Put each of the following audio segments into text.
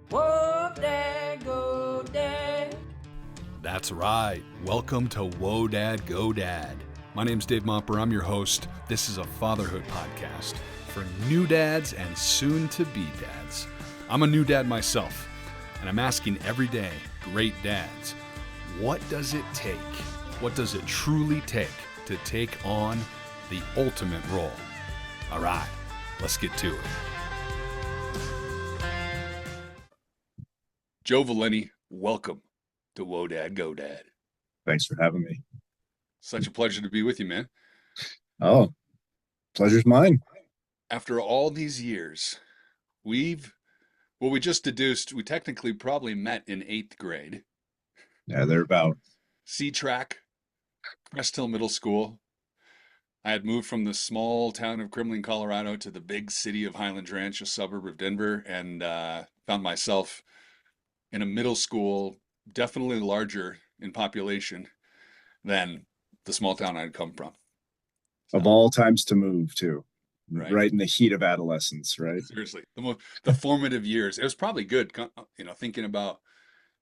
Whoa, Dad, go, Dad. That's right. Welcome to Whoa Dad, Go Dad. My name's Dave Momper. I'm your host. This is a fatherhood podcast for new dads and soon-to-be dads. I'm a new dad myself, and I'm asking every day, great dads, what does it take? What does it truly take to take on the ultimate role? All right, let's get to it. Joe Valenti, welcome to Whoa Dad, Go Dad. Thanks for having me. Such a pleasure to be with you, man. Oh, pleasure's mine. After all these years, we just deduced we technically probably met in 8th grade. Yeah, they're about. C-Track, Crest Hill Middle School. I had moved from the small town of Kremlin, Colorado to the big city of Highlands Ranch, a suburb of Denver, and found myself in a middle school, definitely larger in population than the small town I'd come from. Of all times to move to, Right. right in the heat of adolescence, right? Seriously, the formative years. It was probably good, thinking about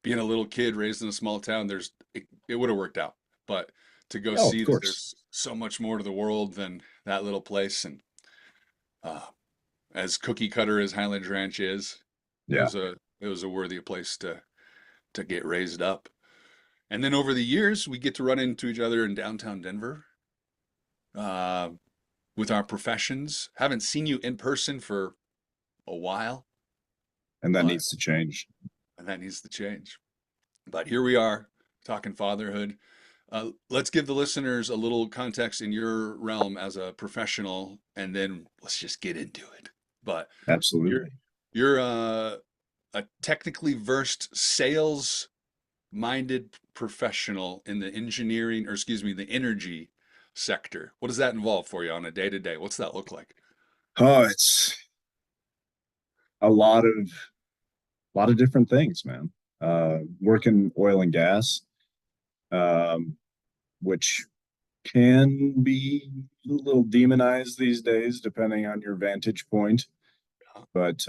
being a little kid raised in a small town. It would have worked out, but to go see of that course. there's so much more to the world than that little place, and as cookie cutter as Highlands Ranch is, Yeah. it was a worthy place to get raised up. And then over the years, we get to run into each other in downtown Denver, with our professions. Haven't seen you in person for a while. And that needs to change. And that needs to change. But here we are talking fatherhood. Let's give the listeners a little context in your realm as a professional, and then let's just get into it. But Absolutely. You're a technically versed, sales-minded professional in the the energy sector. What does that involve for you on a day-to-day? What's that look like? Oh, it's a lot of different things, man. Working oil and gas, which can be a little demonized these days, depending on your vantage point. But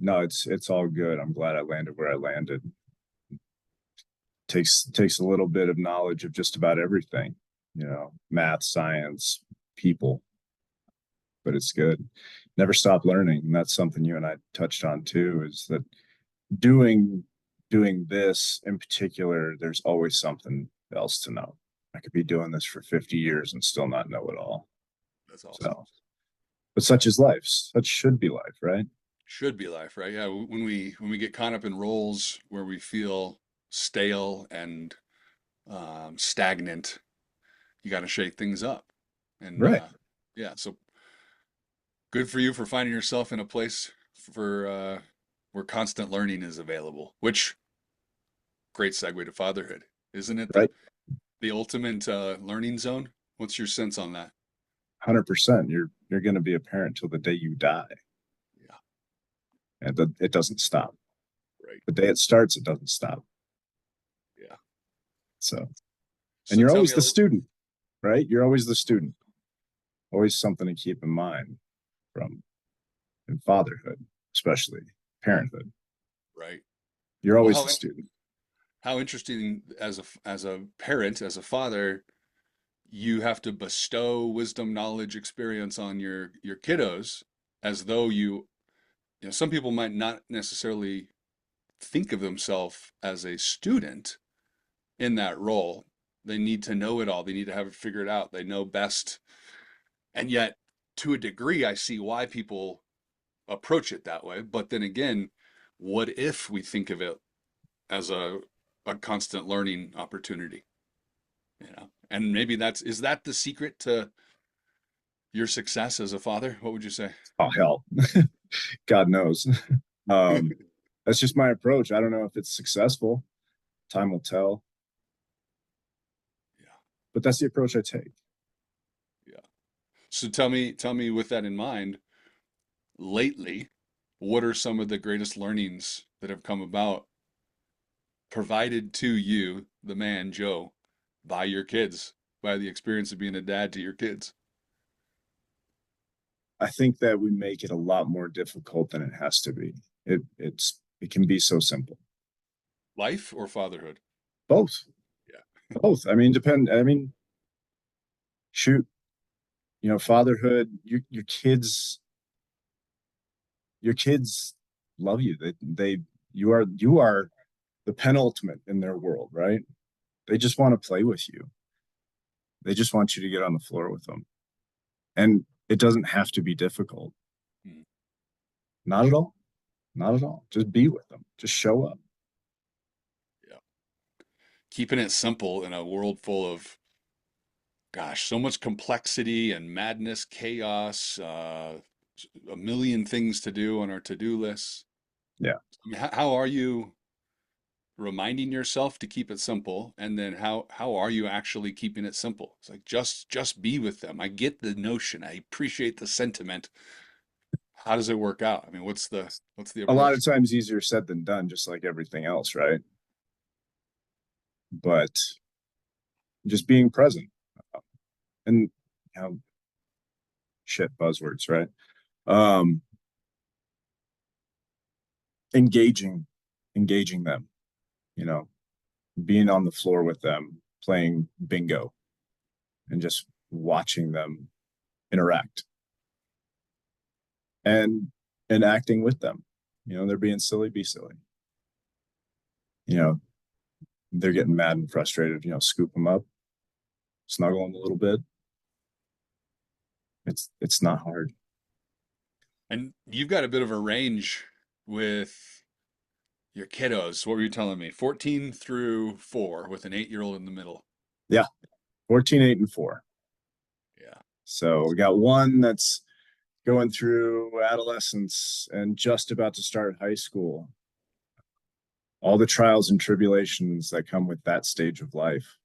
no, it's all good. I'm glad I landed where I landed. Takes a little bit of knowledge of just about everything, math, science, people, but it's good. Never stop learning. And that's something you and I touched on too, is that doing this in particular, there's always something else to know. I could be doing this for 50 years and still not know it all. That's awesome. But such is life. Such should be life, right? Should be life, right? Yeah. When we get caught up in roles where we feel stale and stagnant, you got to shake things up. And right. Yeah, so good for you for finding yourself in a place for where constant learning is available. Which great segue to fatherhood, isn't it? Right. The ultimate learning zone. What's your sense on that? 100%. You're going to be a parent till the day you die. Yeah. And it doesn't stop. Right. The day it starts, it doesn't stop. Yeah. So and you're always the student, right? You're always the student. Always something to keep in mind in fatherhood, especially parenthood. Right. You're always the student. How interesting as a parent, as a father, you have to bestow wisdom, knowledge, experience on your kiddos, as though some people might not necessarily think of themselves as a student in that role. They need to know it all. They need to have it figured out. They know best. And yet, to a degree, I see why people approach it that way. But then again, what if we think of it as a constant learning opportunity? And maybe is that the secret to your success as a father? What would you say? Oh, hell. God knows. That's just my approach. I don't know if it's successful. Time will tell. Yeah. But that's the approach I take. Yeah. So tell me with that in mind, lately, what are some of the greatest learnings that have come about provided to you, the man, Joe, by your kids, by the experience of being a dad to your kids? I think that we make it a lot more difficult than it has to be. It's It can be so simple. Life or fatherhood? Both, Yeah. both. I mean, I mean, shoot, fatherhood, your kids love you. You are the penultimate in their world, right? They just want to play with you. They just want you to get on the floor with them. And it doesn't have to be difficult. Hmm. Not at all. Not at all. Just be with them. Just show up. Yeah. Keeping it simple in a world full of, gosh, so much complexity and madness, chaos, a million things to do on our to-do lists. Yeah. I mean, how are you reminding yourself to keep it simple? And then how are you actually keeping it simple? It's like just be with them. I get the notion. I appreciate the sentiment. How does it work out? I mean, what's the A lot approach? of times easier said than done, just like everything else, right? But just being present and you know, shit buzzwords, right? Um, engaging, engaging them, you know, being on the floor with them, playing bingo and just watching them interact and and acting with them. They're being silly, be silly. You know, they're getting mad and frustrated, scoop them up, snuggle them a little bit. It's not hard. And you've got a bit of a range with your kiddos. What were you telling me? 14 through 4 with an 8-year-old in the middle. Yeah, 14, 8, and 4. Yeah. So we got one that's going through adolescence and just about to start high school. All the trials and tribulations that come with that stage of life.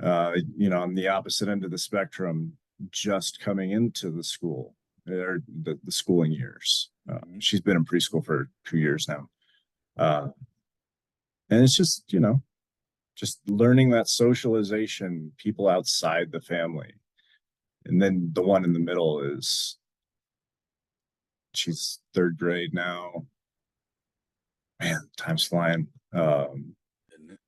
On the opposite end of the spectrum, just coming into the school or the schooling years. Mhm. She's been in preschool for 2 years now. And it's just learning that socialization, people outside the family. And then the one in the middle is she's third grade now. Man, time's flying. Isn't it?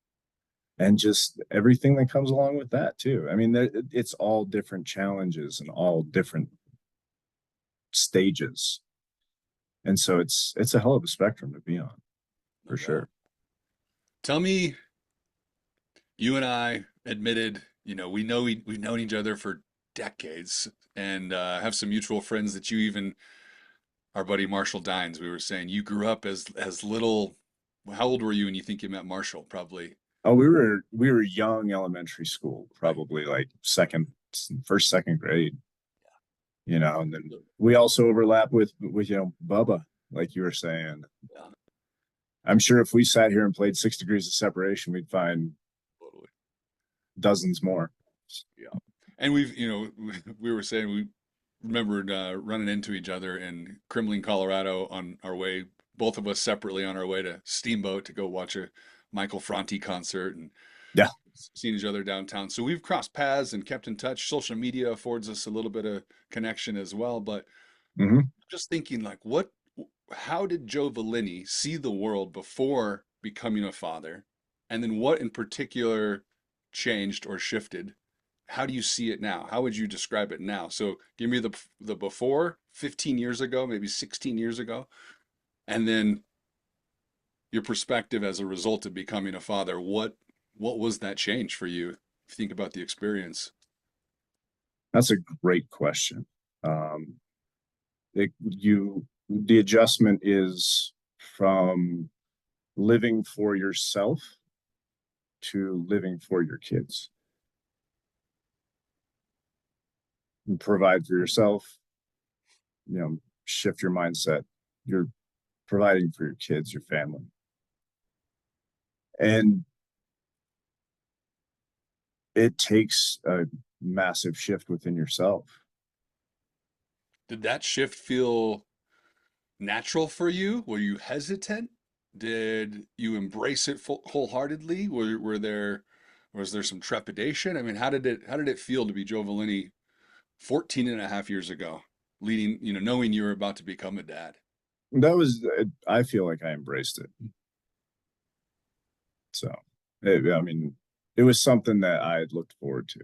And just everything that comes along with that too. I mean, it's all different challenges and all different stages, and so it's a hell of a spectrum to be on, No for doubt. sure. Tell me, you and I admitted, we've known each other for decades and have some mutual friends that you even, our buddy Marshall Dines, we were saying you grew up as little. How old were you when you think you met Marshall? Probably, Oh, we were young elementary school, right? probably like first, second grade, and then So, we also overlap with Bubba, like you were saying. yeah, I'm sure if we sat here and played 6 degrees of separation, we'd find totally. dozens more. Yeah. And we were saying we remembered running into each other in Kremlin, Colorado on our way, both of us separately on our way to Steamboat to go watch a Michael Franti concert and Yeah. seeing each other downtown. So we've crossed paths and kept in touch. Social media affords us a little bit of connection as well. But Hmm. just thinking like how did Joe Valenti see the world before becoming a father? And then what in particular changed or shifted? How do you see it now? How would you describe it now? So give me the before 15 years ago, maybe 16 years ago, and then your perspective as a result of becoming a father. What was that change for you? If you think about the experience. That's a great question. Um, the adjustment is from living for yourself to living for your kids. You provide for yourself, shift your mindset. You're providing for your kids, your family. And it takes a massive shift within yourself. Did that shift feel natural for you? Were you hesitant? Did you embrace it wholeheartedly? Was there some trepidation? I mean, how did it feel to be Joe Valenti 14 and a half years ago, leading, knowing you were about to become a dad? that was, I feel like I embraced it. So, I mean, it was something that I had looked forward to.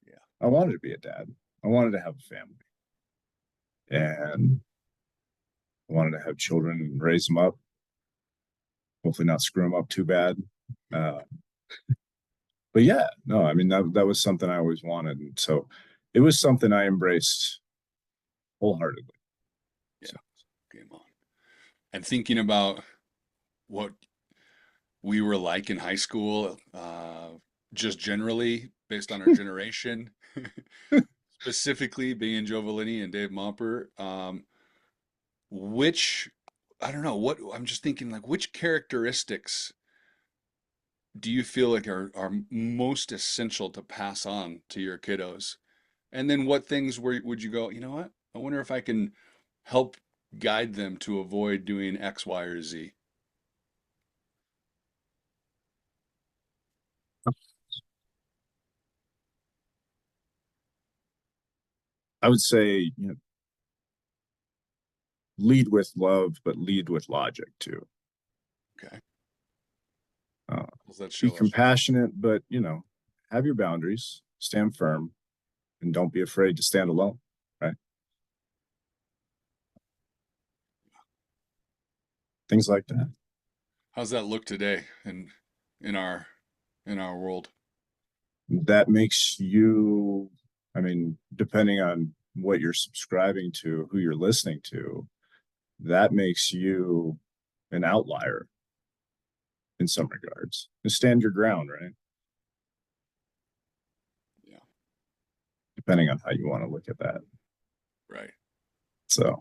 Yeah. I wanted to be a dad. I wanted to have a family, and I wanted to have children and raise them up. Hopefully, not screw them up too bad. Uh, but yeah, no, I mean that was something I always wanted, and so it was something I embraced wholeheartedly. Yeah. So, Game on. And thinking about what we were like in high school, just generally based on our generation, specifically being Joe Valenti and Dave Momper, which I don't know what I'm just thinking like which characteristics do you feel like are most essential to pass on to your kiddos? And then what things would you go, you know what? I wonder if I can help guide them to avoid doing X, Y, or Z. I would say, lead with love, but lead with logic too. Okay. Uh, Does that be show us? compassionate, but have your boundaries, stand firm, and don't be afraid to stand alone. Right? Things like that. How's that look today in our in our world? That makes you, I mean, depending on what you're subscribing to, who you're listening to, that makes you an outlier in some regards. And stand your ground, right? Yeah, Depending on how you want to look at that. right. So,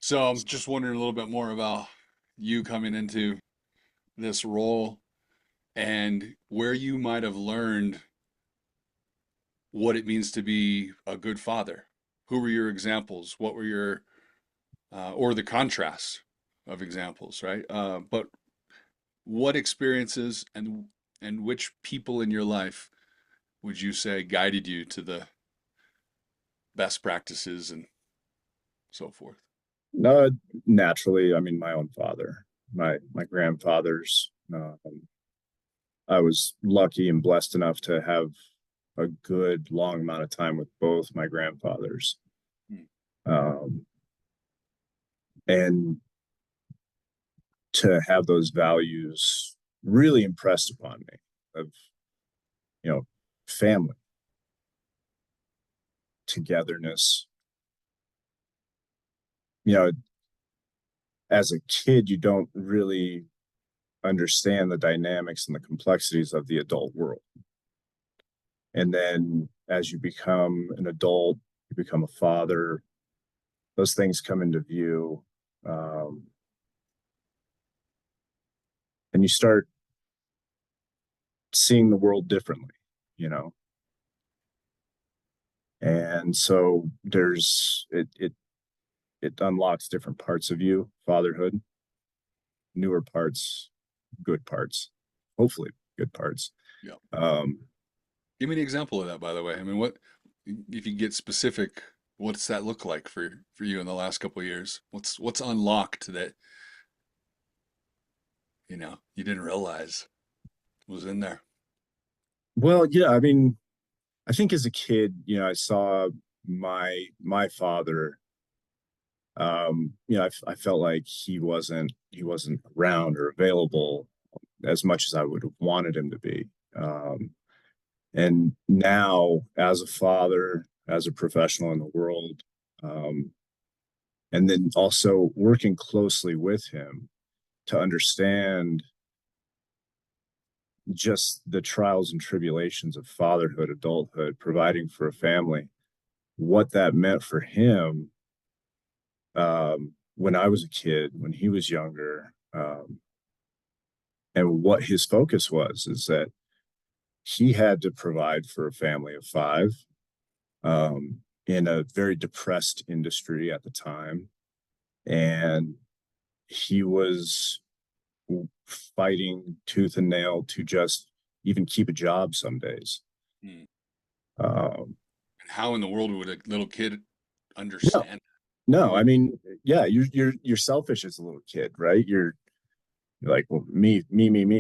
So I'm just wondering a little bit more about you coming into this role and where you might have learned what it means to be a good father. Who were your examples? What were your or the contrasts of examples, right? But what experiences and which people in your life would you say guided you to the best practices and so forth? no, naturally, I mean, my own father, my grandfathers. I was lucky and blessed enough to have a good long amount of time with both my grandfathers. Hmm. Um, and to have those values really impressed upon me of, you know, family, togetherness. You know, as a kid, you don't really understand the dynamics and the complexities of the adult world. And then as you become an adult, you become a father, those things come into view. Um, and you start seeing the world differently, you know? And so it unlocks different parts of you, fatherhood, newer parts, good parts, hopefully good parts. Yeah. Um, Give me an example of that, by the way. I mean, what if you get specific, what's that look like for you in the last couple of years? What's unlocked that, you didn't realize was in there? well, yeah, I mean, I think as a kid, I saw my father. I felt like he wasn't around or available as much as I would have wanted him to be. And now, as a father, as a professional in the world, um, and then also working closely with him to understand just the trials and tribulations of fatherhood, adulthood, providing for a family, what that meant for him when I was a kid, when he was younger, and what his focus was is that he had to provide for a family of five in a very depressed industry at the time. And he was fighting tooth and nail to just even keep a job some days. Hmm. Um, And how in the world would a little kid yeah, understand? No, I mean, yeah, you're selfish as a little kid, right? You're like, well, me.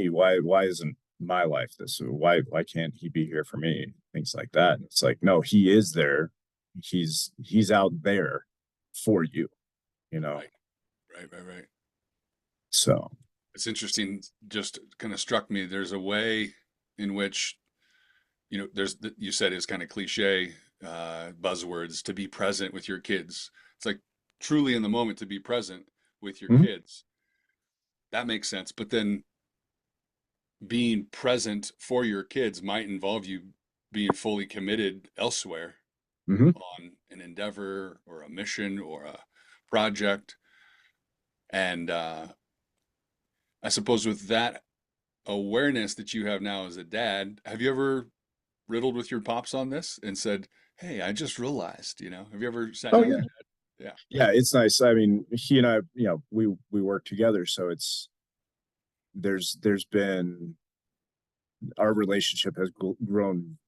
Why isn't my life this? Why can't he be here for me? Things like that. And it's like, no, he is there. He's out there for you, you know. Right, right. So, It's interesting, just kind of struck me. There's a way in which, you said it's kind of cliche, buzzwords to be present with your kids. It's like truly in the moment to be present with your mhm, kids. That makes sense. But then being present for your kids might involve you being fully committed elsewhere mhm, on an endeavor or a mission or a project. And I suppose with that awareness that you have now as a dad, have you ever riddled with your pops on this and said, "Hey, I just realized," have you ever sat oh down with yeah, your dad? Yeah. yeah, it's nice. I mean, he and I, we work together, so it's there's been our relationship has grown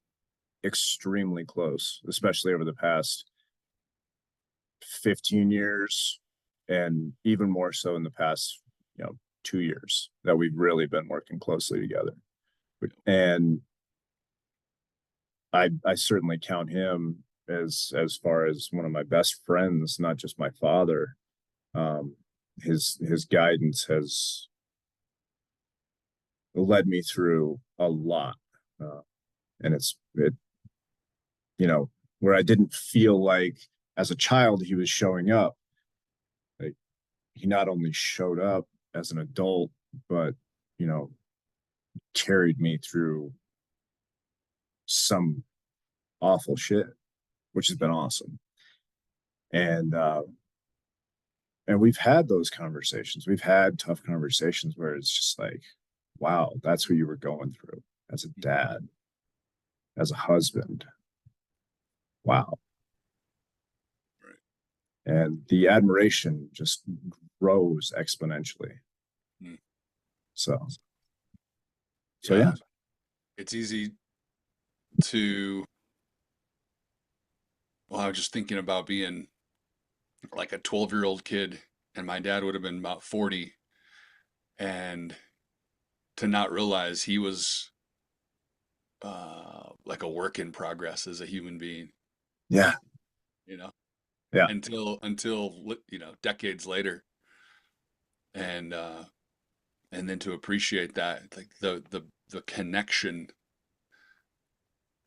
extremely close, especially over the past 15 years, and even more so in the past, 2 years that we've really been working closely together. And I certainly count him as far as one of my best friends, not just my father. Um, his guidance has led me through a lot, uh, and it where I didn't feel like as a child he was showing up. Like, he not only showed up as an adult, but you know carried me through some awful shit, which has been awesome. And we've had those conversations. We've had tough conversations where it's just like, wow, that's what you were going through as a dad, as a husband. Wow. Right. And the admiration just grows exponentially. Mm. So, yeah. Yeah. It's easy to, well, I was just thinking about being like a 12-year-old kid, and my dad would have been about 40, and to not realize he was like a work in progress as a human being, Yeah. you know, Yeah. until decades later, and then to appreciate that, like the connection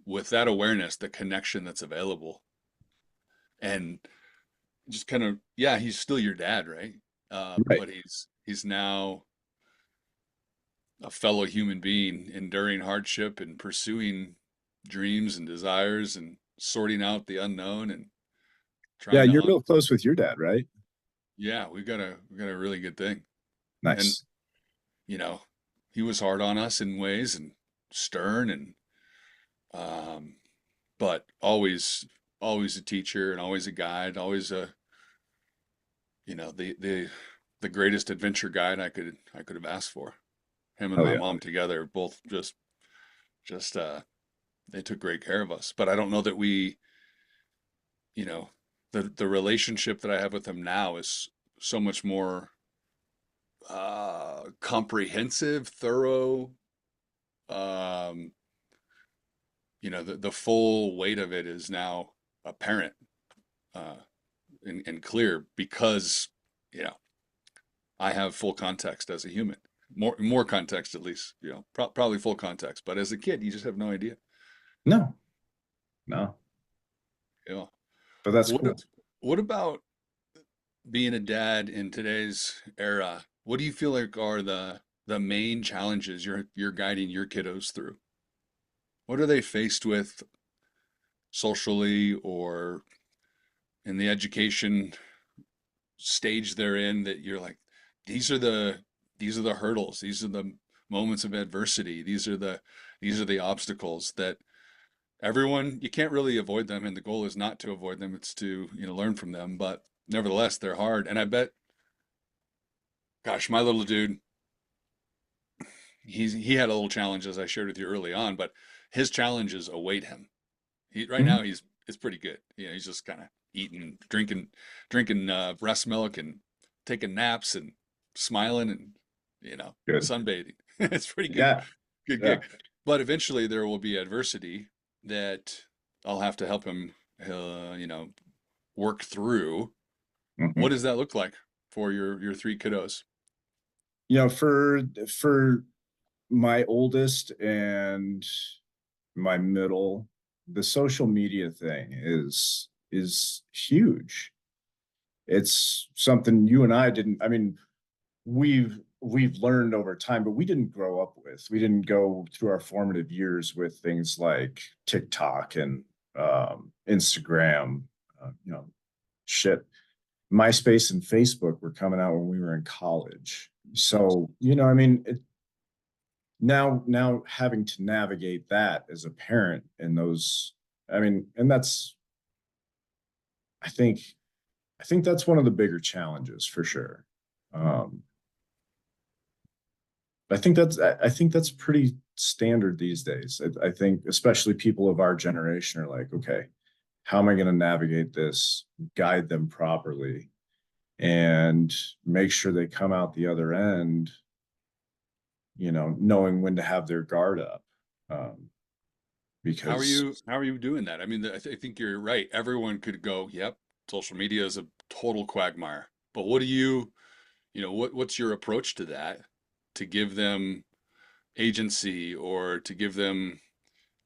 with that awareness, the connection that's available, and just kind of, yeah, he's still your dad, right? Right. But he's now a fellow human being enduring hardship and pursuing dreams and desires and sorting out the unknown and Yeah. trying to You're real close with your dad, right? yeah, we got a really good thing. And Nice. you know he was hard on us in ways and stern and um but always a teacher and always a guide, always a the greatest adventure guide I could have asked for. Him and Oh, my yeah. mom together both just they took great care of us. But I don't know that we, you know, the relationship that I have with him now is so much more comprehensive, thorough. Um, the full weight of it is now apparent uh, and clear because you know I have full context as a human, more context at least. Probably full context, but as a kid, you just have no idea. No, no, Yeah. but that's What cool. what about being a dad in today's era? What do you feel like are the main challenges you're guiding your kiddos through? What are they faced with socially or in the education stage they're in that you're like, these are the hurdles, these are the moments of adversity, these are the obstacles that everyone, you can't really avoid them, and the goal is not to avoid them, it's to learn from them, but nevertheless they're hard. And I bet, gosh, my little dude, he had a little challenge as I shared with you early on, but his challenges await him. Right Mhm. now it's pretty good. He's just kind of eating, drinking breast milk and taking naps and smiling and, Good. sunbathing. It's pretty good, Yeah. good Yeah. gig. But eventually there will be adversity that I'll have to help him, work through. What Mhm. does that look like for your three kiddos? For my oldest and my middle, the social media thing is huge. It's something you and I didn't, I mean, we've learned over time, but we didn't grow up with. We didn't go through our formative years with things like TikTok and Instagram, shit. MySpace and Facebook were coming out when we were in college. So, I mean, now having to navigate that as a parent and those, I mean, and that's, I think, I think that's one of the bigger challenges for sure. Um, I think that's pretty standard these days. I think especially people of our generation are like, okay, how am I going to navigate this, guide them properly, and make sure they come out the other end, knowing when to have their guard up. Um, How are because you how are you doing that? I mean, I think you're right. Everyone could go, yep, social media is a total quagmire. But what do what's your approach to that to give them agency or to give them,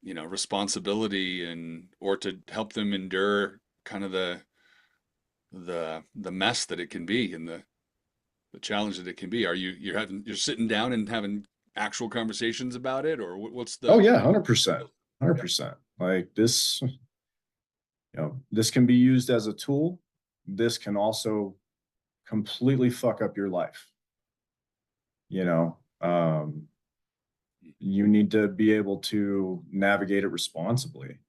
responsibility and or to help them endure kind of the mess that it can be and the challenge that it can be? Are you're sitting down and having actual conversations about it, or what's oh the yeah, 100%, 100%. Like this, this can be used as a tool. This can also completely fuck up your life. You know, you need to be able to navigate it responsibly.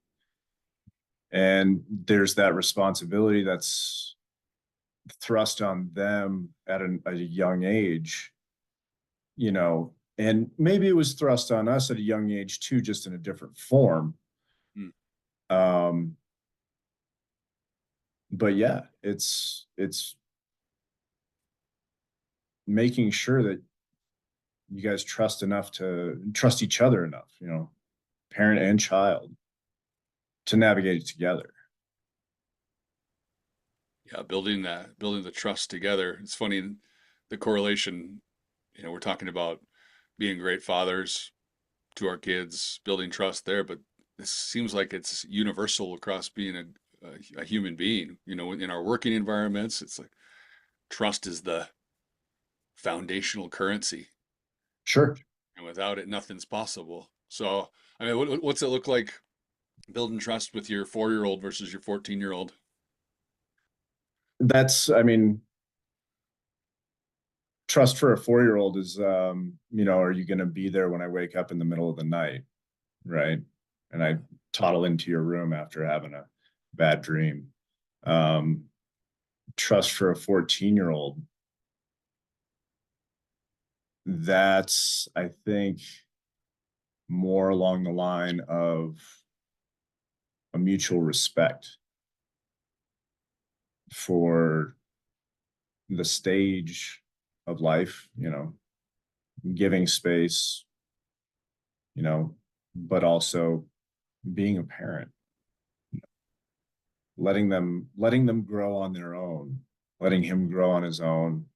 And there's that responsibility that's thrust on them at a young age, and maybe it was thrust on us at a young age too, just in a different form. Hmm. Um, but yeah, it's making sure that you guys trust each other enough, parent and child, to navigate it together. Yeah, building the trust together. It's funny the correlation, we're talking about being great fathers to our kids, building trust there, but this seems like it's universal across being a human being. In our working environments, it's like trust is the foundational currency, Sure. and without it, nothing's possible. So, I mean, what's it look like building trust with your 4-year-old versus your 14-year-old? I mean, trust for a 4-year-old is, are you going to be there when I wake up in the middle of the night? Right. And I toddle into your room after having a bad dream. Um, Trust for a 14-year-old, that's, I think, more along the line of a mutual respect for the stage of life, giving space, you know, but also being a parent, letting them grow on their own, letting him grow on his own,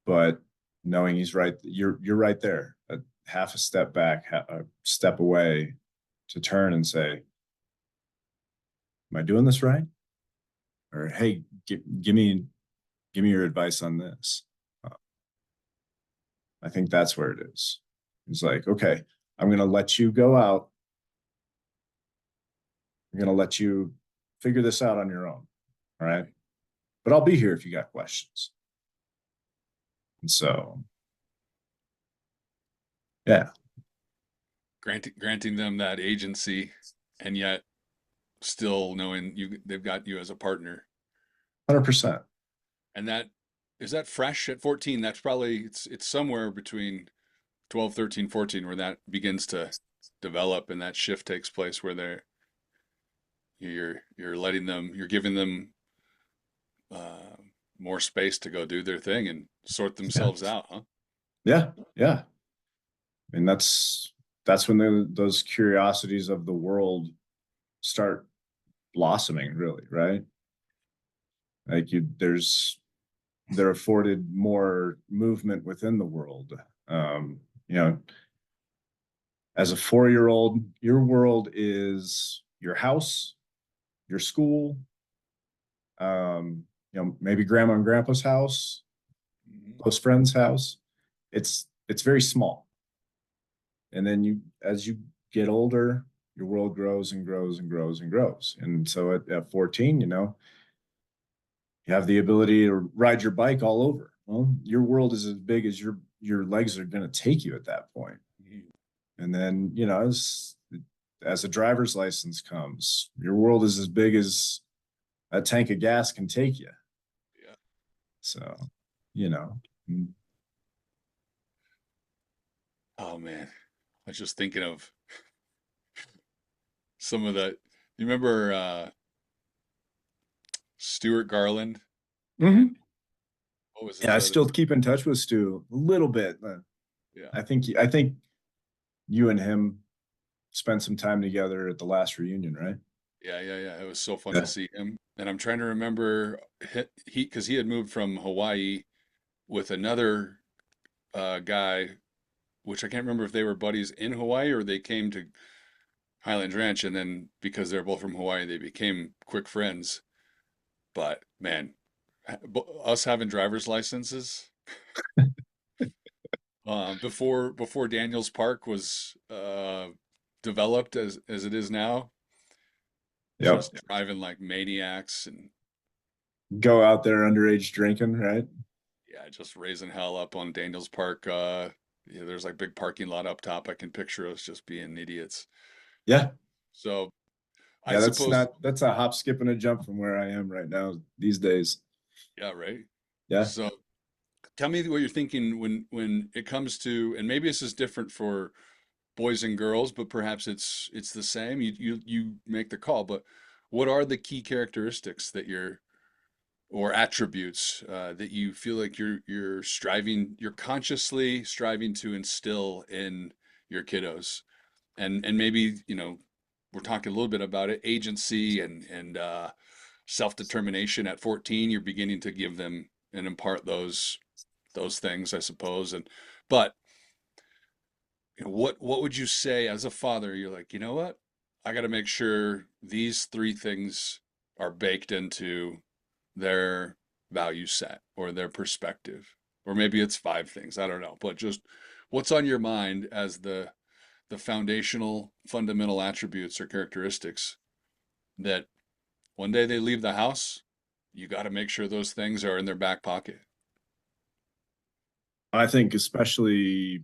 but knowing he's right, you're right there, a half a step back, a step away, to turn and say, am I doing this right? Or hey, give me your advice on this. Uh, I think that's where it is. It's like, okay, I'm going to let you go out. I'm going to let you figure this out on your own. All right. But I'll be here if you got questions. And so, yeah, Granting them that agency, and yet still knowing they've got you as a partner. 100%. And that is that fresh at 14. That's probably it's somewhere between 12, 13, 14 where that begins to develop and that shift takes place where they're, You're letting them, you're giving them uh, more space to go do their thing and sort Yeah. themselves out, huh? Yeah. Yeah. And that's when those curiosities of the world start blossoming, really, right? Like they're afforded more movement within the world. You know, as a 4-year-old, your world is your house, your school, maybe grandma and grandpa's house, Mhm. close friend's house. It's very small. And then as you get older, your world grows and grows and grows and grows. And so at 14, you have the ability to ride your bike all over. Well, your world is as big as your legs are going to take you at that point. Mhm. And then, as a driver's license comes, your world is as big as a tank of gas can take you. Yeah. So, you know, mm, Oh man, I was just thinking of some of the. You remember Stuart Garland? And mhm. what was Yeah, his I other? still keep in touch with Stu a little bit. Yeah. I think you and him spent some time together at the last reunion, right? Yeah, yeah, yeah. It was so fun to Yeah. see him. And I'm trying to remember he because he had moved from Hawaii with another guy, which I can't remember if they were buddies in Hawaii or they came to Highlands Ranch, and then because they're both from Hawaii, they became quick friends. But man, us having driver's licenses before Daniels Park was developed as it is now, Yep. just driving like maniacs and Go out there underage drinking, right? yeah, just raising hell up on Daniels Park. Yeah, there's like big parking lot up top. I can picture us just being idiots. Yeah. So I Yeah, suppose, that's a hop, skip, and a jump from where I am right now these days. yeah, right. Yeah. So tell me what you're thinking when it comes to, and maybe this is different for boys and girls, but perhaps it's the same. You make the call, but what are the key characteristics that you're or attributes that you feel like you're consciously striving to instill in your kiddos? And maybe, we're talking a little bit about it, agency and self-determination at 14, you're beginning to give them and impart those things, I suppose. And but what would you say as a father? You're like, you know what? I got to make sure these three things are baked into their value set or their perspective. Or maybe it's five things, I don't know. But just what's on your mind as the foundational fundamental attributes or characteristics that one day they leave the house, you got to make sure those things are in their back pocket. I think especially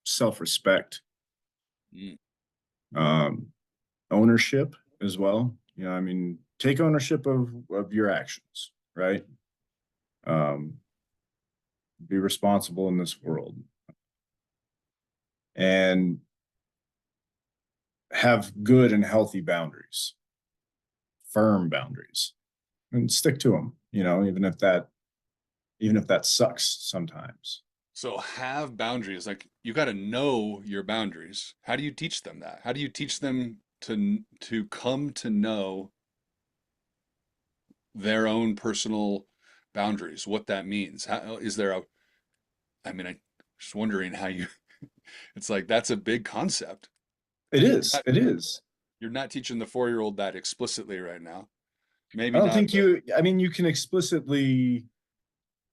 self-respect, Mm. um, ownership as well. I mean, take ownership of your actions, right? Um, be responsible in this world and have good and healthy boundaries, firm boundaries, and stick to them, even if that sucks sometimes. So have boundaries. Like you got to know your boundaries. How do you teach them that? How do you teach them to come to know their own personal boundaries? What that means? How is there a? I mean, I just wondering how you. It's like that's a big concept. It And is. It is. you're not teaching the 4-year-old that explicitly right now. I Maybe don't not think the. I mean, you can explicitly,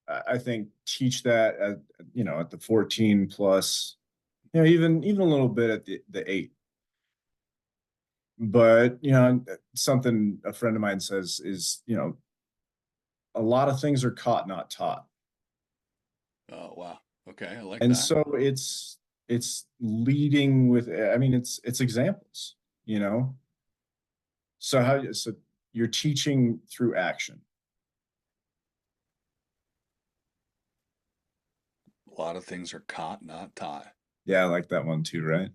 I think, teach that at the 14 plus, even a little bit at the 8. But, something a friend of mine says is, a lot of things are caught, not taught. Oh wow. Okay, I like And that. so it's leading with, I mean, it's examples, you know. So you're teaching through action. A lot of things are caught, not taught. Yeah, I like that one too, right?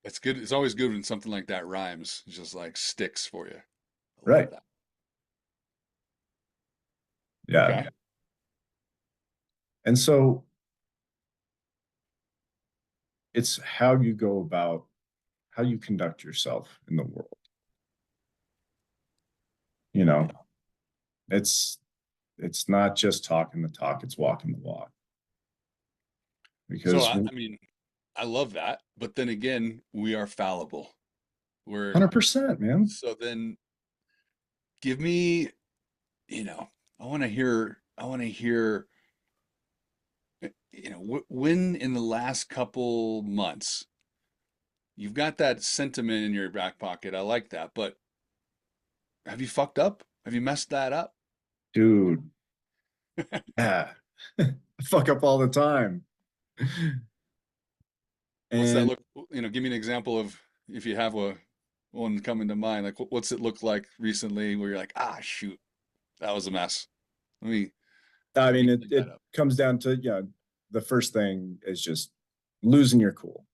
It's good. It's always good when something like that rhymes. It just like sticks for you. I love Right. that. Yeah. Okay. And so it's how you go about, how you conduct yourself in the world. You know, it's not just talking the talk, it's walking the walk. So Because I mean, I love that, but then again, we are fallible. We're 100%, man. so then give me, you know, I want to hear, when in the last couple months you've got that sentiment in your back pocket. I like that, but have you fucked up? Have you messed that up? Dude, yeah. I fuck up all the time. What's that And look, give me an example of if you have one coming to mind. Like what's it look like recently where you're like, ah, shoot, that was a mess. Let me I let me mean, clean it that up. comes down to, the first thing is just losing your cool,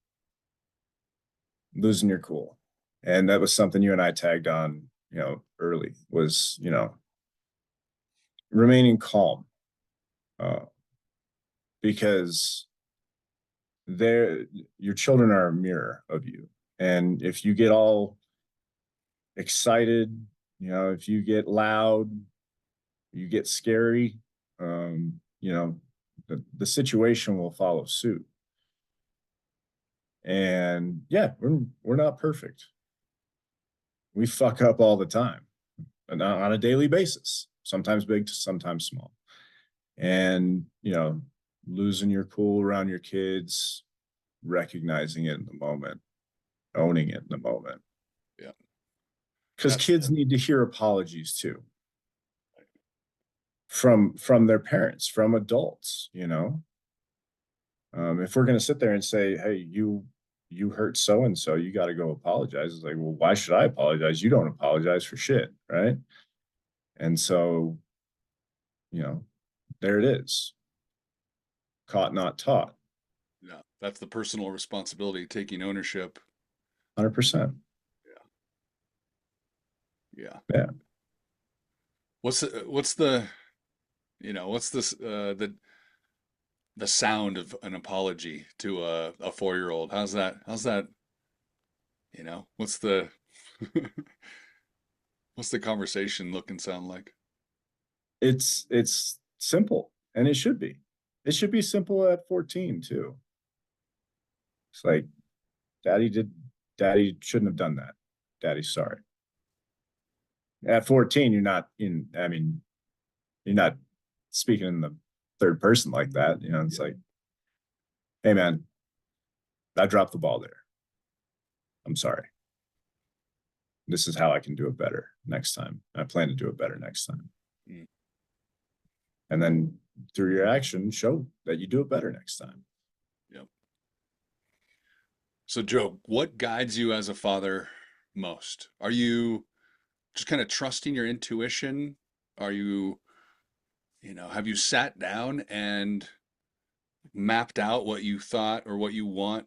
losing your cool. And that was something you and I tagged on, early was, remaining calm. Uh, because they're your children are a mirror of you. And if you get all excited, if you get loud, you get scary, the situation will follow suit. And yeah, we're not perfect. We fuck up all the time and on a daily basis, sometimes big, sometimes small. And, losing your cool around your kids, recognizing it in the moment, owning it in the moment. Yeah. Because That's kids need to hear apologies too from their parents, from adults. If we're going to sit there and say, hey, you hurt so and so, you got to go apologize. It's like, well, why should I apologize? You don't apologize for shit, right? And so, you know there it is, caught not taught. yeah, that's the personal responsibility, taking ownership. 100%. Yeah. Yeah. Yeah. What's this the sound of an apology to a 4-year-old? How's that, what's the what's the conversation look and sound like? It's simple, and it should be simple at 14 too. It's like, daddy shouldn't have done that. Daddy's sorry. At 14, you're not speaking in the third person like that. It's Yeah. like, hey man, I dropped the ball there. I'm sorry. This is how I can do it better next time. I plan to do it better next time. Mm, And then through your action, show that you do it better next time. yep. So Joe, what guides you as a father most? Are you just kind of trusting your intuition? Are you, have you sat down and mapped out what you thought or what you want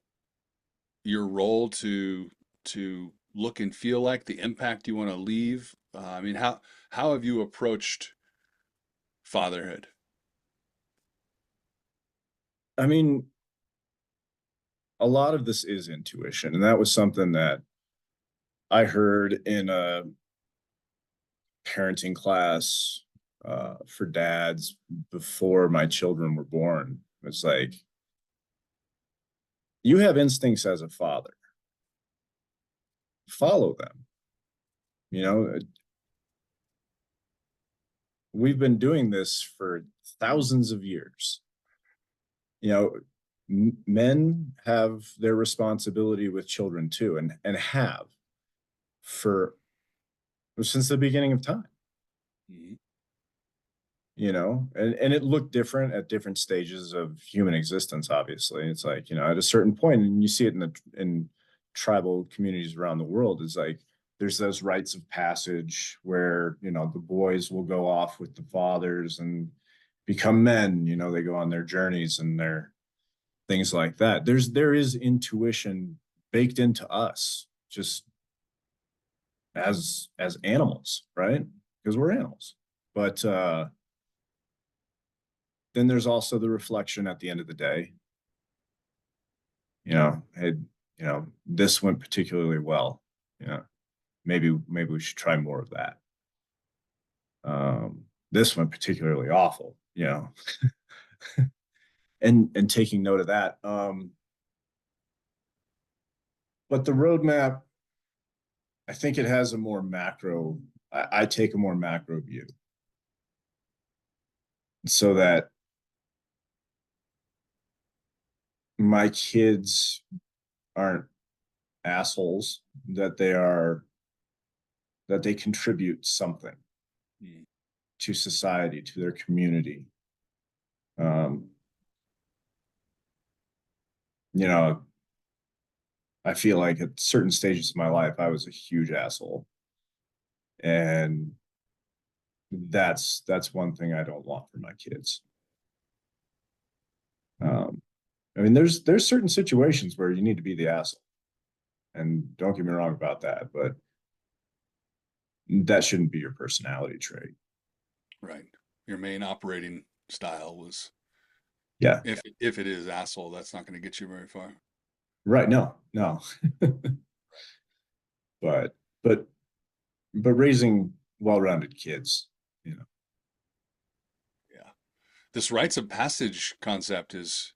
your role to look and feel like, the impact you want to leave? I mean, how have you approached fatherhood? I mean, a lot of this is intuition. And that was something that I heard in a parenting class for dads before my children were born. It's like, you have instincts as a father, follow them. You know, we've been doing this for thousands of years. Men have their responsibility with children too, and have for since the beginning of time. Mhm. And it looked different at different stages of human existence. Obviously, it's like, at a certain point, and you see it in tribal communities around the world, is like there's those rites of passage where the boys will go off with the fathers and become men. They go on their journeys and their things like that. There is intuition baked into us, just as animals, right? Because we're animals. But then there's also the reflection at the end of the day. Hey, this went particularly well. Maybe we should try more of that. This went particularly awful. And taking note of that. But the roadmap, I think it has a more macro. I take a more macro view, so that my kids aren't assholes, that they contribute something Mm. to society, to their community. Um, you know, I feel like at certain stages of my life, I was a huge asshole, and that's one thing I don't want for my kids. Um, I mean, there's certain situations where you need to be the asshole, and don't get me wrong about that, but that shouldn't be your personality trait. Right. Your main operating style was, Yeah, if it is asshole, that's not going to get you very far. right. No, no. but but but raising well-rounded kids, you know. Yeah. This rites of passage concept is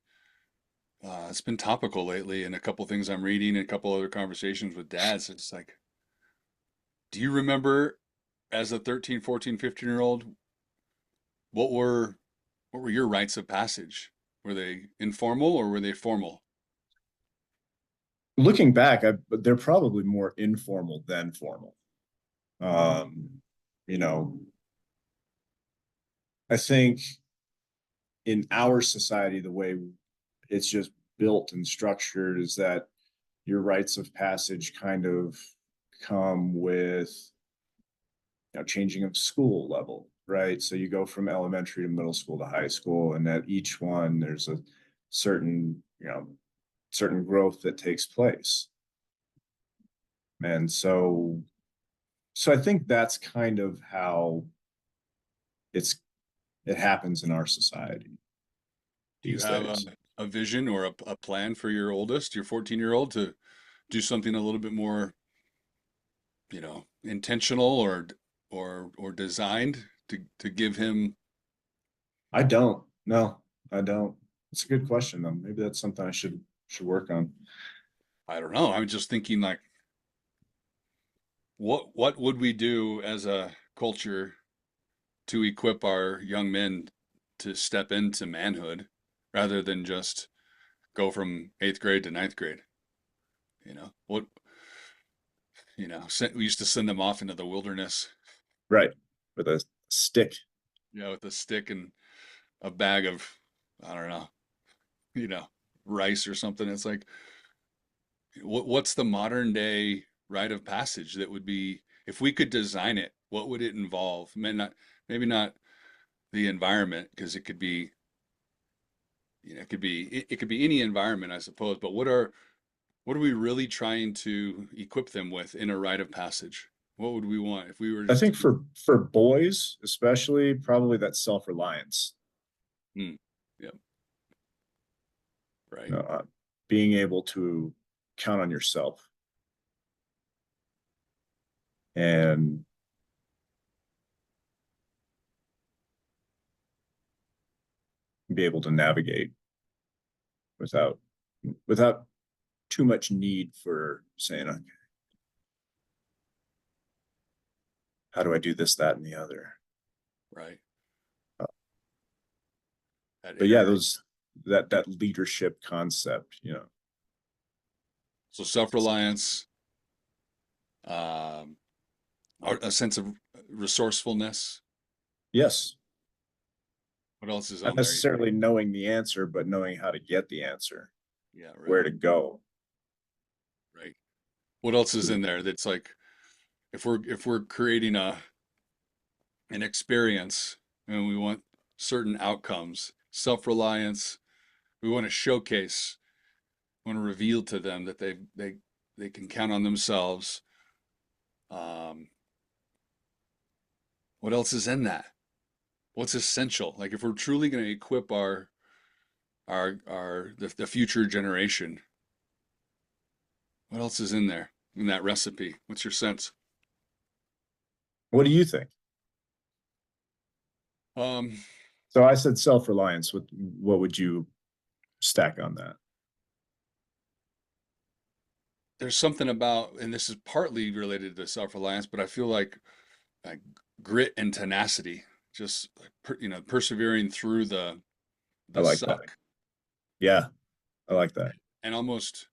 it's been topical lately in a couple things I'm reading and a couple other conversations with dads. It's like, do you remember as a 13, 14, 15-year-old, what were your rites of passage? Were they informal or were they formal? Looking back, they're probably more informal than formal. Um, you know, I think in our society, the way it's just built and structured is that your rites of passage kind of come with changing of school level, right? So you go from elementary to middle school to high school, and at each one there's a certain certain growth that takes place. And so I think that's kind of how it's it happens in our society Do you these have days. a vision or a plan for your oldest, your 14-year-old, to do something a little bit more, intentional or designed to give him, I don't. No, I don't. It's a good question though. Maybe that's something I should work on. I don't know. I'm just thinking like what would we do as a culture to equip our young men to step into manhood rather than just go from eighth grade to ninth grade? What, we used to send them off into the wilderness, Right. With a stick. with a stick and a bag of, I don't know, you know, rice or something. It's like, what's the modern day rite of passage that would be, if we could design it, what would it involve? Maybe not the environment, because it could be, it could be any environment, I suppose. But what are we really trying to equip them with in a rite of passage? What would we want if we were I just to think do? for boys, especially, probably that self-reliance. Hmm, yep, right, You know, being able to count on yourself and be able to navigate without without too much need for saying, okay, how do I do this, that, and the other? right. That But yeah, inner, those that leadership concept, so self-reliance, um, or a sense of resourcefulness. yes, What else is not on there? necessarily knowing the answer, but knowing how to get the answer, Yeah, where right, to go. right. What else is So in there that's like, if we're creating an experience and we want certain outcomes, self-reliance, we want to showcase, we want to reveal to them that they can count on themselves. Um, what else is in that? What's essential? Like if we're truly going to equip the future generation, what else is in there in that recipe? What's your sense? What do you think? Um, So I said self-reliance. What would you stack on that? there's something about, and this is partly related to self-reliance, but I feel like grit and tenacity, just like persevering through I the like that. suck, Yeah, I like that. and almost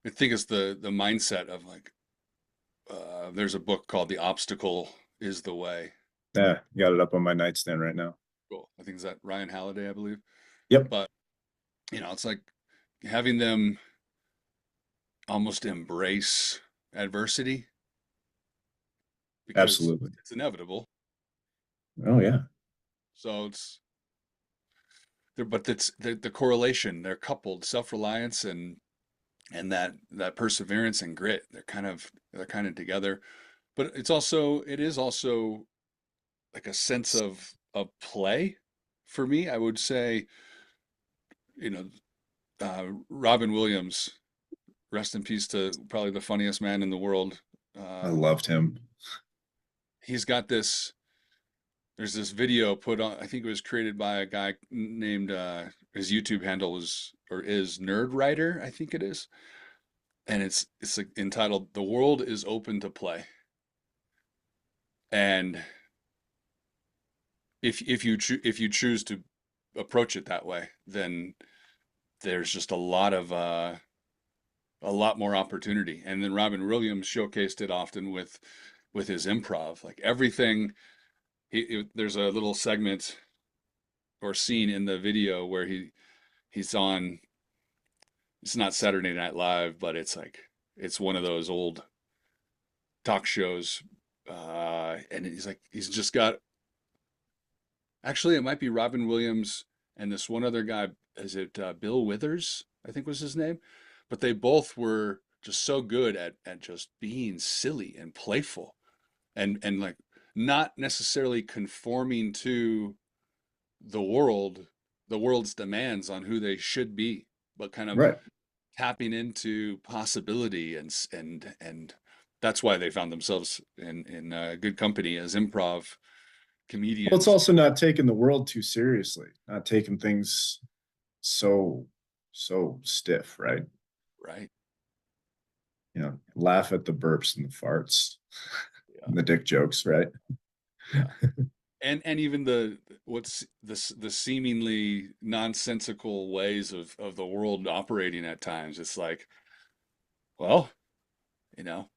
I think it's the mindset of like there's a book called The Obstacle is the Way. Yeah, got it up on my nightstand right now. Cool. I think it's that Ryan Halliday, I believe. Yep, But it's like having them almost embrace adversity because absolutely. it's inevitable. Oh yeah, So it's there, but it's the correlation. They're coupled, self-reliance and that perseverance and grit. They're kind of together. But it is also like a sense of play for me. I would say, you know, Robin Williams, rest in peace to probably the funniest man in the world. I Uh, loved him. he's got this. There's this video put on. I think it was created by a guy named his YouTube handle is Nerd Writer. I think it is, and it's like entitled "The World is Open to Play." And if you choose to approach it that way, then there's just a lot more opportunity. And then Robin Williams showcased it often with his improv, like everything. There's a little segment or scene in the video where he's on. It's not Saturday Night Live, but it's one of those old talk shows, and he's just got. Actually, it might be Robin Williams and this one other guy. Is it Bill Withers? I think was his name. But they both were just so good at just being silly and playful and like not necessarily conforming to the world, the world's demands on who they should be, but kind of Right. tapping into possibility and that's why they found themselves in good company as improv Well, it's comedians. also not taking the world too seriously, not taking things so so stiff, right? Right. Laugh at the burps and the farts Yeah. and the dick jokes, right? Yeah. And even the seemingly nonsensical ways of the world operating at times. It's like, well,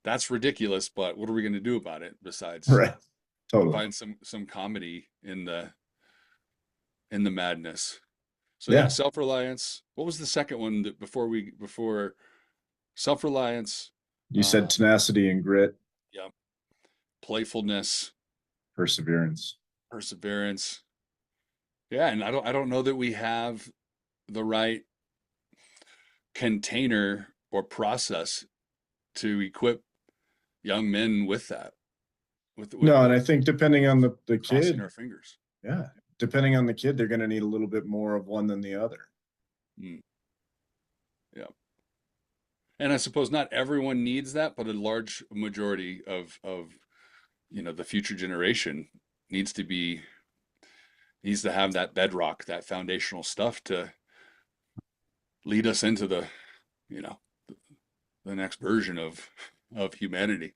that's ridiculous, but what are we going to do about it besides Right. Totally. find some comedy in the madness? So yeah, Yeah. self-reliance. What was the second one that before self-reliance, You said tenacity and grit, yeah, playfulness, perseverance. perseverance. Yeah, and I don't know that we have the right container or process to equip young men with that, No, and with I think depending on the crossing kid, our fingers. yeah, depending on the kid, they're going to need a little bit more of one than the other. Mm, yeah. And I suppose not everyone needs that, but a large majority of the future generation needs to be needs to have that bedrock, that foundational stuff to lead us into you know, the next version of humanity.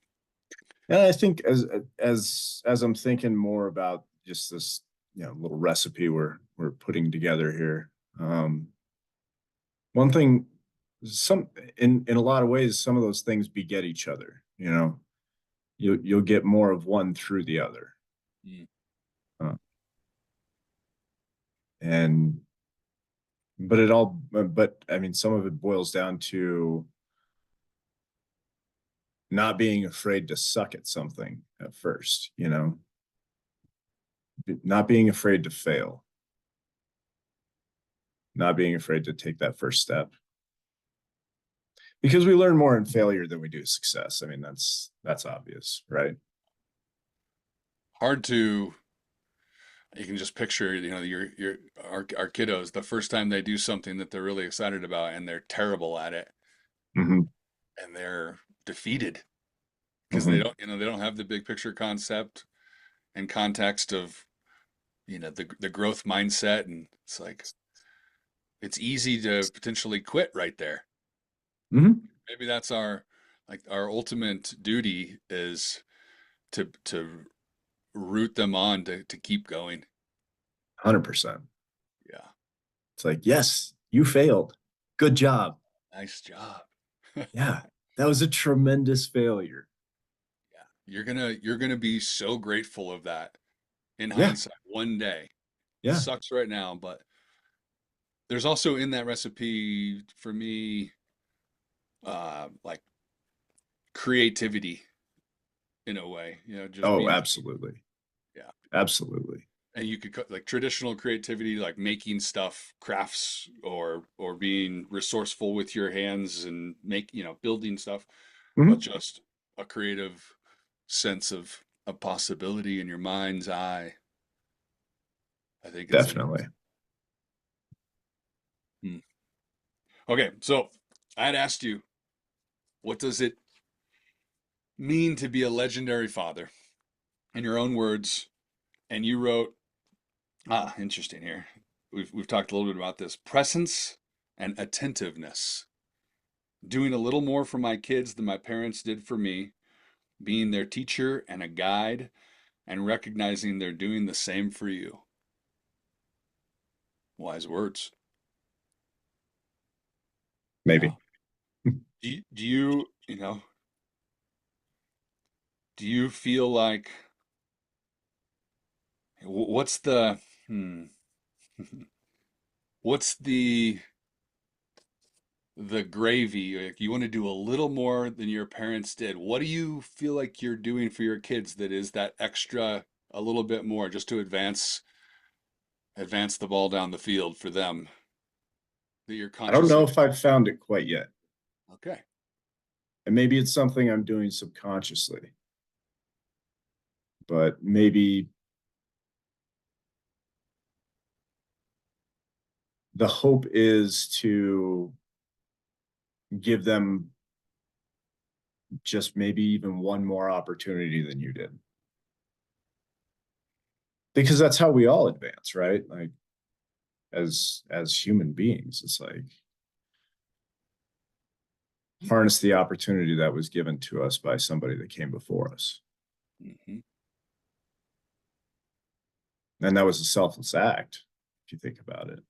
And I think as I'm thinking more about just this, little recipe we're putting together here, one thing, some in a lot of ways, some of those things beget each other. You'll get more of one through the other, Mm, uh, and but I mean, some of it boils down to not being afraid to suck at something at first. Not being afraid to fail, not being afraid to take that first step. because we learn more in failure than we do success. I mean, that's obvious, right? Hard to, you can just picture, your our kiddos, the first time they do something that they're really excited about and they're terrible at it Hmm. and they're defeated because they Hmm. don't, they don't have the big picture concept and context of, the growth mindset. And it's like, it's easy to potentially quit right there. Hmm. Maybe that's our ultimate duty is to root them on to keep going. 100%. Yeah. It's like, yes, you failed. Good job. Nice job. Yeah, that was a tremendous failure. Yeah. You're gonna be so grateful of that in Yeah, hindsight one day. yeah. Sucks right now, but there's also in that recipe for me, like creativity in a way, just Oh, being, absolutely. yeah. Absolutely. And you could like traditional creativity, like making stuff, crafts, or being resourceful with your hands and building stuff, but Hmm. just a creative sense of a possibility in your mind's eye, I think is important. Definitely. Hmm. Okay, so I had asked you, what does it mean to be a legendary father? In your own words, and you wrote, interesting here. We've talked a little bit about this presence and attentiveness. Doing a little more for my kids than my parents did for me, being their teacher and a guide, and recognizing they're doing the same for you. Wise words. Yeah. Maybe. Do you feel like what's the what's the gravy? Like you want to do a little more than your parents did. What do you feel like you're doing for your kids that is that extra a little bit more just to advance the ball down the field for them that you're I don't conscious know of? if I've found it quite yet. Okay. And maybe it's something I'm doing subconsciously, but maybe the hope is to give them just maybe even one more opportunity than you did. Because that's how we all advance, right? Like as human beings, it's like harness the opportunity that was given to us by somebody that came before us. Hmm. And that was a selfless act, if you think about it.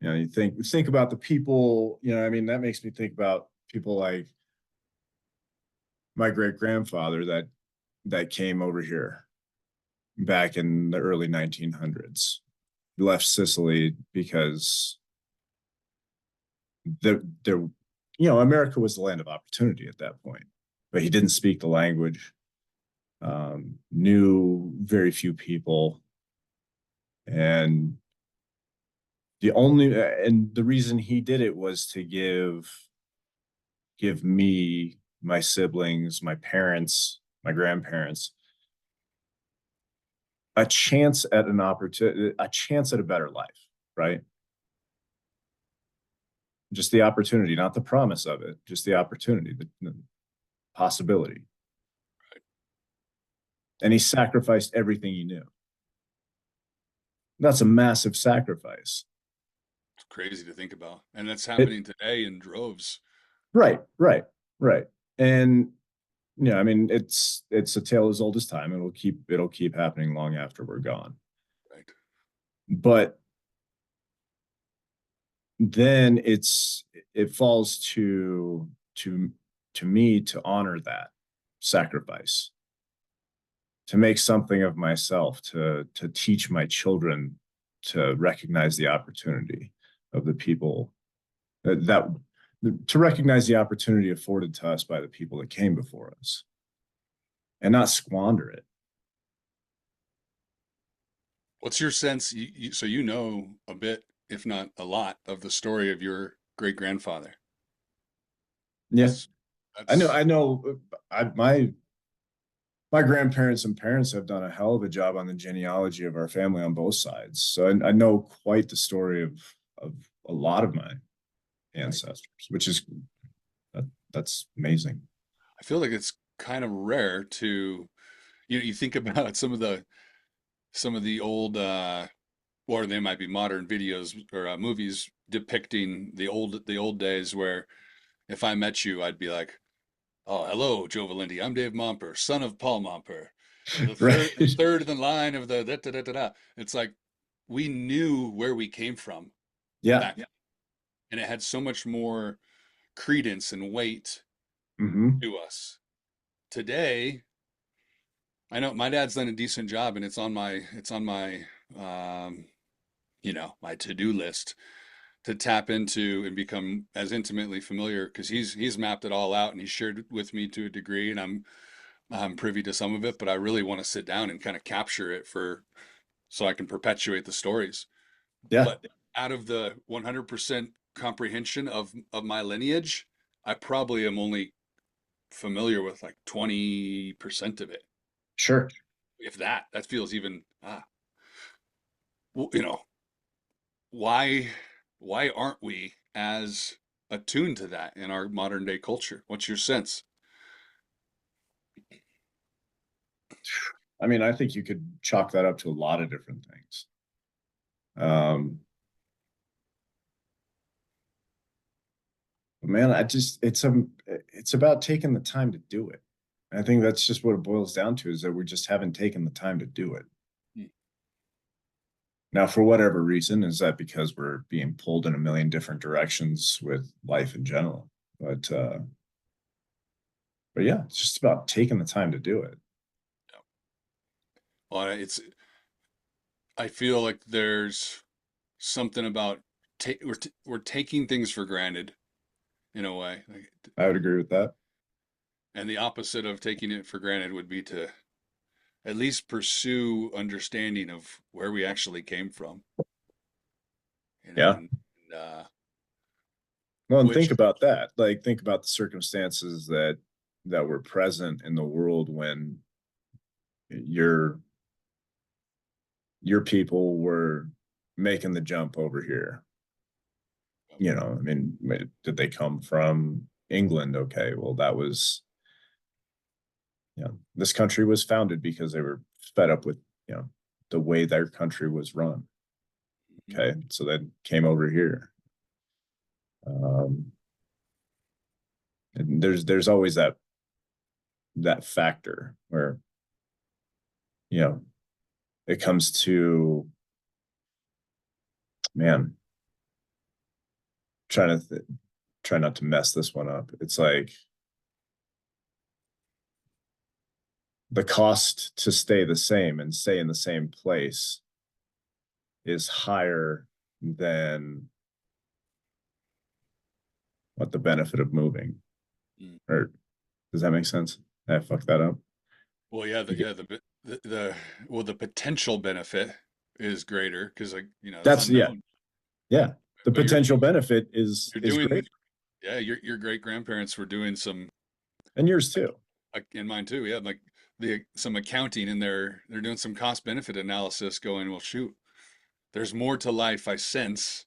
You think about the people, I mean, that makes me think about people like my great grandfather that came over here back in the early 1900s. He left Sicily because there America was the land of opportunity at that point, but he didn't speak the language, knew very few people, and the reason he did it was to give me, my siblings, my parents, my grandparents a chance at an opportunity, a chance at a better life, right? Just the opportunity, not the promise of it, just the opportunity, the possibility. And he sacrificed everything he knew. That's a massive sacrifice. It's crazy to think about. And that's It happening today in droves. Right, right, right. And I mean, it's a tale as old as time. It'll keep happening long after we're gone. Right. But then it falls to to me to honor that sacrifice, to make something of myself, to teach my children to recognize the opportunity of the people that to recognize the opportunity afforded to us by the people that came before us and not squander it. What's your sense? So you know a bit, if not a lot, of the story of your great grandfather. Yeah, That's I know. that's I know. My grandparents and parents have done a hell of a job on the genealogy of our family on both sides. So I know quite the story of a lot of my right. ancestors, which is that, that's amazing. I feel like it's kind of rare to, you think about some of the old or they might be modern videos or movies depicting the old days where if I met you, I'd be like, "Oh, hello, Joe Valenti. I'm Dave Momper, son of Paul Momper, the third Right. third in the line of the da da da da da." It's like we knew where we came from Yeah. back, and it had so much more credence and weight Hmm. to us. Today, I know my dad's done a decent job, and it's on my um, my to-do list to tap into and become as intimately familiar because he's mapped it all out and he's shared it with me to a degree, and I'm privy to some of it, but I really want to sit down and kind of capture it for so I can perpetuate the stories. Yeah. But out of the 100% comprehension of my lineage, I probably am only familiar with like 20% of it. Sure. If that, that feels even well, why why aren't we as attuned to that in our modern day culture? What's your sense? I mean, I think you could chalk that up to a lot of different things. Um, man, it's about taking the time to do it. I think that's just what it boils down to is that we just haven't taken the time to do it. Hmm. Now, for whatever reason, is that because we're being pulled in a million different directions with life in general? But yeah, it's just about taking the time to do it. Well, I feel like there's something about we're taking things for granted in a way, like, I would agree with that. and the opposite of taking it for granted would be to at least pursue understanding of where we actually came from, Yeah. and Well, and which think about that. Like, think about the circumstances that were present in the world when your your people were making the jump over here. I mean, did they come from England? Okay, well, that was, this country was founded because they were fed up with, the way their country was run. Okay, so they came over here. Um, and there's always that factor where you know it comes to, man, trying to try not to mess this one up. It's like the cost to stay the same and stay in the same place is higher than what the benefit of moving. mm, Or does that make sense? I fucked that up. well, yeah, You get, the potential benefit is greater because like it's that's yeah, unknown, yeah. The but you're potential benefit is you're is doing great, yeah your great grandparents were doing some and yours too. in mine too, yeah, like the some accounting and they're doing some cost benefit analysis going, well, shoot, there's more to life, I sense,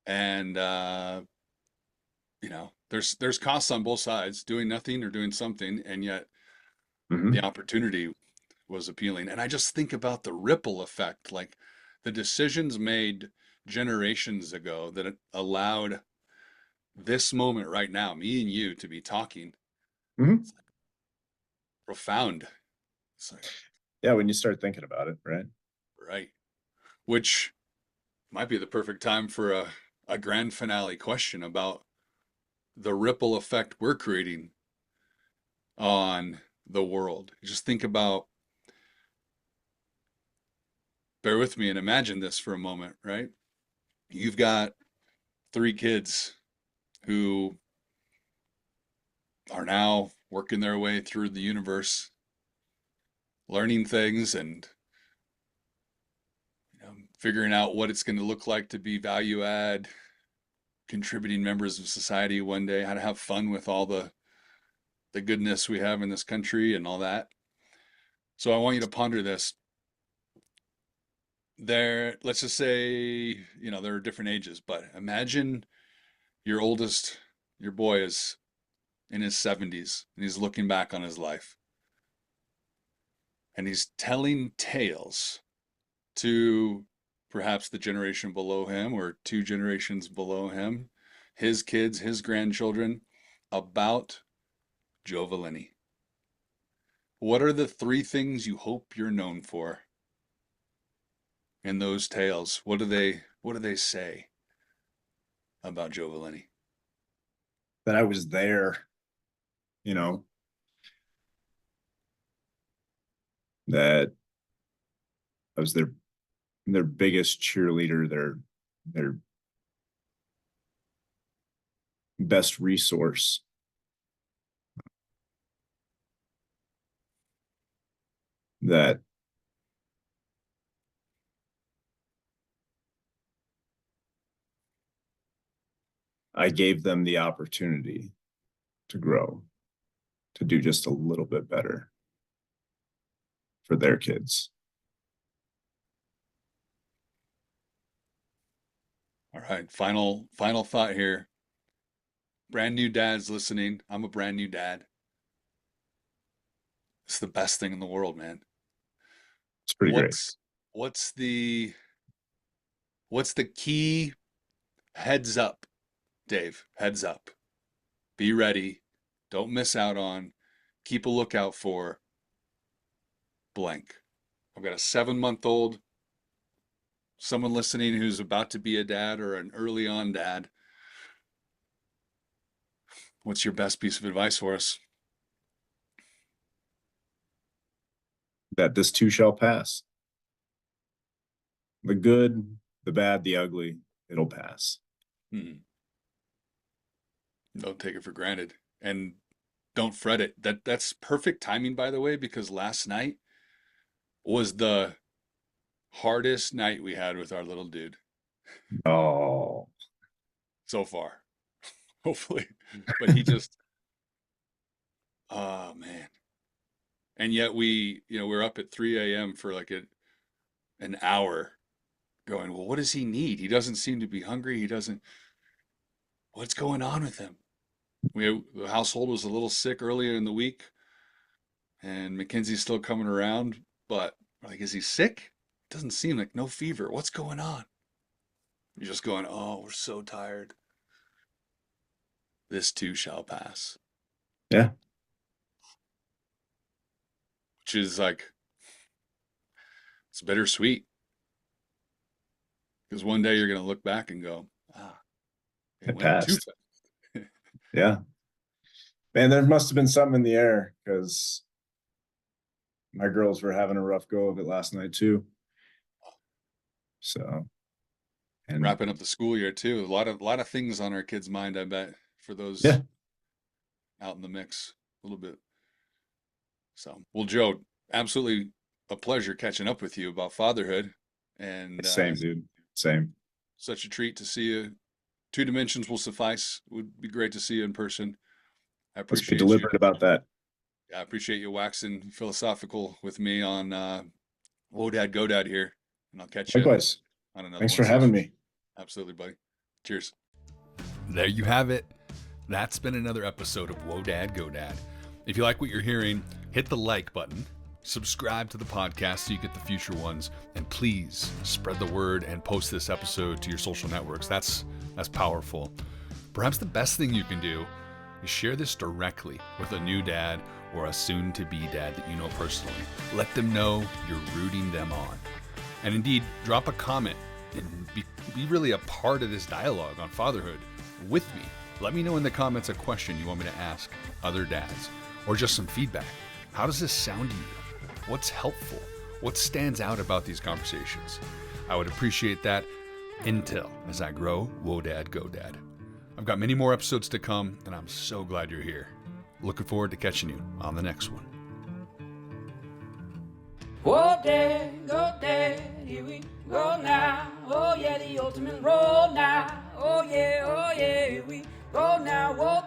and there's costs on both sides, doing nothing or doing something, and yet the Hmm. opportunity was appealing. And I just think about the ripple effect, like the decisions made generations ago that allowed this moment right now, me and you, to be talking. Hmm. It's like profound. It's like, Yeah, when you start thinking about it, right? right. Which might be the perfect time for a grand finale question about the ripple effect we're creating on the world. Just think about, bear with me and imagine this for a moment, right? You've got three kids who are now working their way through the universe, learning things and figuring out what it's going to look like to be value add, contributing members of society one day, how to have fun with all the goodness we have in this country and all that. So I want you to ponder this. Let's just say, there are different ages, but imagine your boy is in his 70s and he's looking back on his life and he's telling tales to perhaps the generation below him or two generations below him, his kids, his grandchildren, about Joe Valenti. What are the three things you hope you're known for in those tales? What do they say about Joe Valenti? That I was there, that I was their biggest cheerleader, their best resource. That I gave them the opportunity to grow, to do just a little bit better for their kids. All right, final thought here. Brand new dads listening. I'm a brand new dad. It's the best thing in the world, man. It's pretty great. What's the key? Heads up, Dave. Heads up. Be ready. Don't miss out on. Keep a lookout for blank. I've got a 7-month-old. Someone listening who's about to be a dad or an early on dad. What's your best piece of advice for us? That this too shall pass. The good, the bad, the ugly, it'll pass. Don't take it for granted. And don't fret it. That's perfect timing, by the way, because last night was the hardest night we had with our little dude. Oh. So far. Hopefully. But he just, oh man. And yet we're up at 3 a.m. for like an hour going, well, what does he need? He doesn't seem to be hungry. What's going on with him? The household was a little sick earlier in the week and Mackenzie's still coming around, but like, is he sick? Doesn't seem like, no fever. What's going on? You're just going, oh, we're so tired. This too shall pass. Yeah. Which is like, it's bittersweet. Because one day you're going to look back and go, It went too passed. fast. Yeah. Man, there must have been something in the air because my girls were having a rough go of it last night too. So, and wrapping up the school year too. A lot of things on our kids' mind, I bet, for those out in the mix a little bit. So, well, Joe, absolutely a pleasure catching up with you about fatherhood. And same, dude. Same. Such a treat to see you. 2 dimensions will suffice. Would be great to see you in person. I appreciate Let's be deliberate about that. Yeah, I appreciate you waxing philosophical with me on Whoa Dad, Go Dad here. And I'll catch Likewise. you on another Thanks one for having soon. me. Absolutely, buddy. Cheers. There you have it. That's been another episode of Whoa Dad, Go Dad. If you like what you're hearing, hit the like button, subscribe to the podcast so you get the future ones, and please spread the word and post this episode to your social networks. That's powerful. Perhaps the best thing you can do is share this directly with a new dad or a soon-to-be dad that you know personally. Let them know you're rooting them on. And indeed, drop a comment and be really a part of this dialogue on fatherhood with me. Let me know in the comments a question you want me to ask other dads, or just some feedback. How does this sound to you? What's helpful? What stands out about these conversations? I would appreciate that intel as I grow Whoa Dad, Go Dad. I've got many more episodes to come, and I'm so glad you're here. Looking forward to catching you on the next one. Whoa, Dad, here we go now. Oh, yeah, the ultimate roll now. Oh, oh yeah, we go now, oh